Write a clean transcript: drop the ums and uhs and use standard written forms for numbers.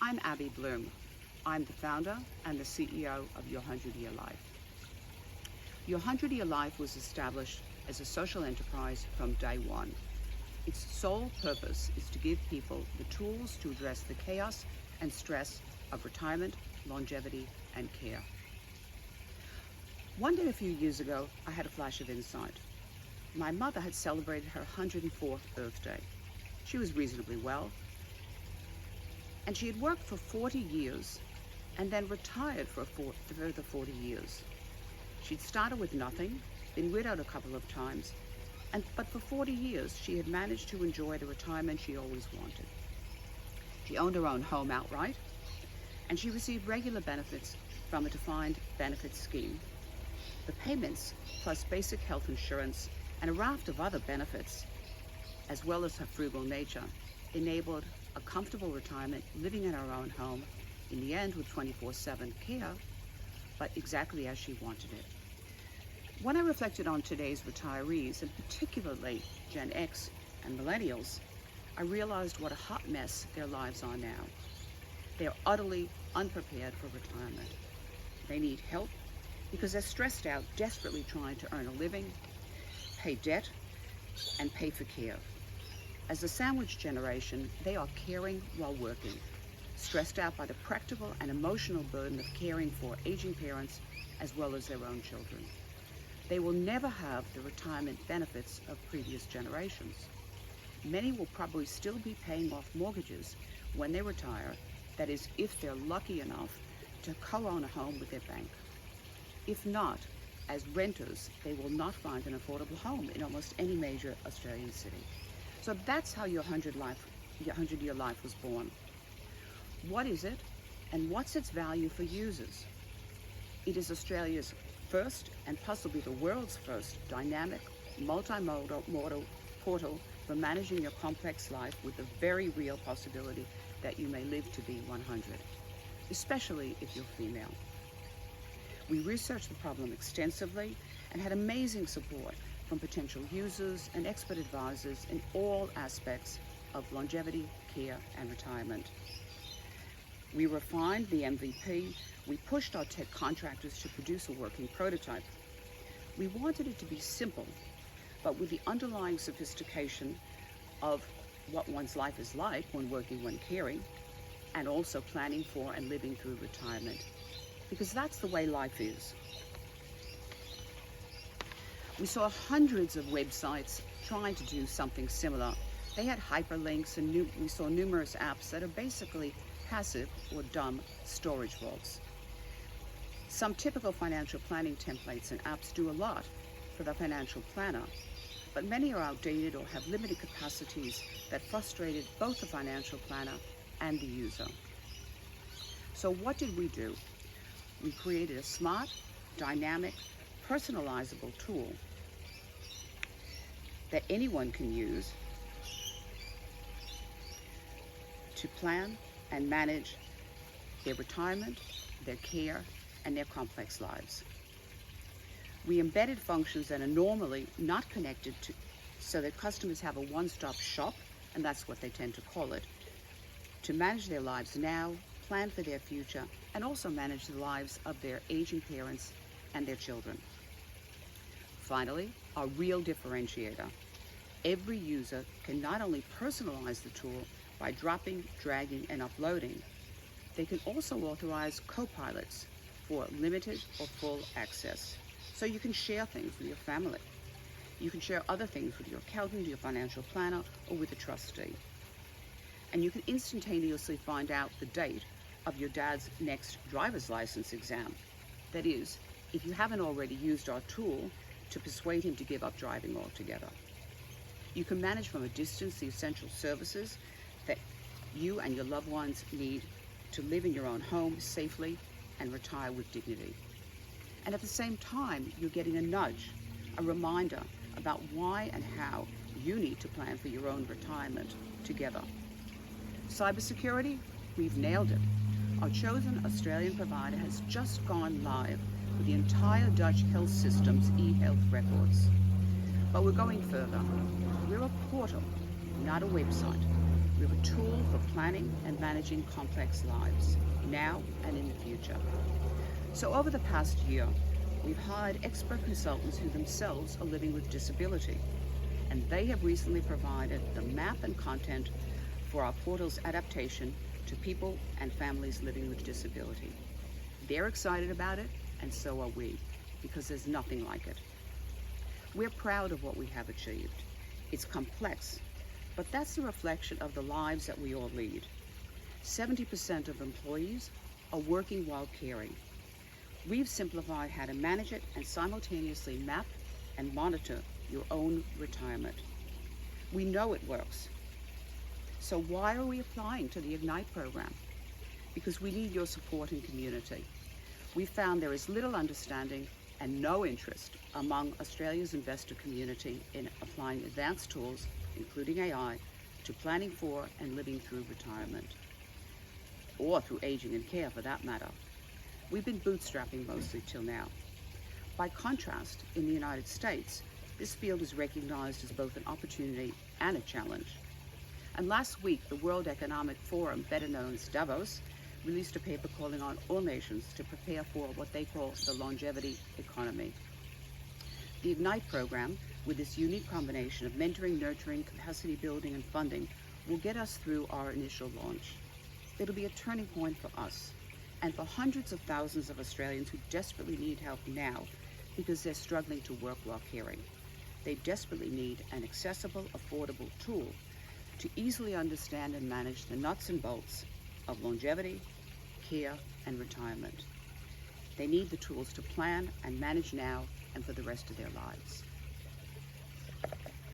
I'm Abby Bloom. I'm the founder and the CEO of Your 100-Year Life. Your 100-Year Life was established as a social enterprise from day one. Its sole purpose is to give people the tools to address the chaos and stress of retirement, longevity, and care. One day a few years ago, I had a flash of insight. My mother had celebrated her 104th birthday. She was reasonably well, and she had worked for 40 years and then retired for a further 40 years. She'd started with nothing, been widowed a couple of times, but for 40 years she had managed to enjoy the retirement she always wanted. She owned her own home outright, and she received regular benefits from a defined benefit scheme. The payments, plus basic health insurance and a raft of other benefits, as well as her frugal nature, enabled a comfortable retirement, living in her own home, in the end with 24/7 care, but exactly as she wanted it. When I reflected on today's retirees, and particularly Gen X and millennials, I realized what a hot mess their lives are now. They are utterly unprepared for retirement. They need help because they're stressed out, desperately trying to earn a living, pay debt, and pay for care. As a sandwich generation, they are caring while working, stressed out by the practical and emotional burden of caring for aging parents as well as their own children. They will never have the retirement benefits of previous generations. Many will probably still be paying off mortgages when they retire, that is, if they're lucky enough to co-own a home with their bank. If not, as renters, they will not find an affordable home in almost any major Australian city. So that's how your 100-year life was born. What is it, and what's its value for users? It is Australia's first, and possibly the world's first, dynamic, multimodal portal for managing your complex life with the very real possibility that you may live to be 100, especially if you're female. We researched the problem extensively and had amazing support from potential users and expert advisors in all aspects of longevity, care, and retirement. We refined the MVP. We pushed our tech contractors to produce a working prototype. We wanted it to be simple, but with the underlying sophistication of what one's life is like when working, when caring, and also planning for and living through retirement, because that's the way life is. We saw hundreds of websites trying to do something similar. They had hyperlinks, and we saw numerous apps that are basically passive or dumb storage vaults. Some typical financial planning templates and apps do a lot for the financial planner, but many are outdated or have limited capacities that frustrated both the financial planner and the user. So what did we do? We created a smart, dynamic, personalizable tool that anyone can use to plan and manage their retirement, their care, and their complex lives. We embedded functions that are normally not connected to, so that customers have a one-stop shop, and that's what they tend to call it, to manage their lives now, plan for their future, and also manage the lives of their aging parents and their children. Finally, our real differentiator. Every user can not only personalize the tool by dropping, dragging, and uploading, they can also authorize co-pilots for limited or full access. So you can share things with your family. You can share other things with your accountant, your financial planner, or with a trustee. And you can instantaneously find out the date of your dad's next driver's license exam. That is, if you haven't already used our tool to persuade him to give up driving altogether. You can manage from a distance the essential services that you and your loved ones need to live in your own home safely and retire with dignity. And at the same time, you're getting a nudge, a reminder about why and how you need to plan for your own retirement together. Cybersecurity, we've nailed it. Our chosen Australian provider has just gone live with the entire Dutch health system's e-health records. But we're going further. We're a portal, not a website. We're a tool for planning and managing complex lives, now and in the future. So over the past year, we've hired expert consultants who themselves are living with disability, and they have recently provided the map and content for our portal's adaptation to people and families living with disability. They're excited about it, and so are we, because there's nothing like it. We're proud of what we have achieved. It's complex, but that's a reflection of the lives that we all lead. 70% of employees are working while caring. We've simplified how to manage it and simultaneously map and monitor your own retirement. We know it works. So why are we applying to the Ignite program? Because we need your support and community. We found there is little understanding and no interest among Australia's investor community in applying advanced tools, including AI, to planning for and living through retirement, or through aging and care for that matter. We've been bootstrapping mostly till now. By contrast, in the United States, this field is recognized as both an opportunity and a challenge. And last week, the World Economic Forum, better known as Davos, released a paper calling on all nations to prepare for what they call the longevity economy. The Ignite program, with this unique combination of mentoring, nurturing, capacity building, and funding, will get us through our initial launch. It'll be a turning point for us and for hundreds of thousands of Australians who desperately need help now because they're struggling to work while caring. They desperately need an accessible, affordable tool to easily understand and manage the nuts and bolts of longevity, care, and retirement. They need the tools to plan and manage now and for the rest of their lives.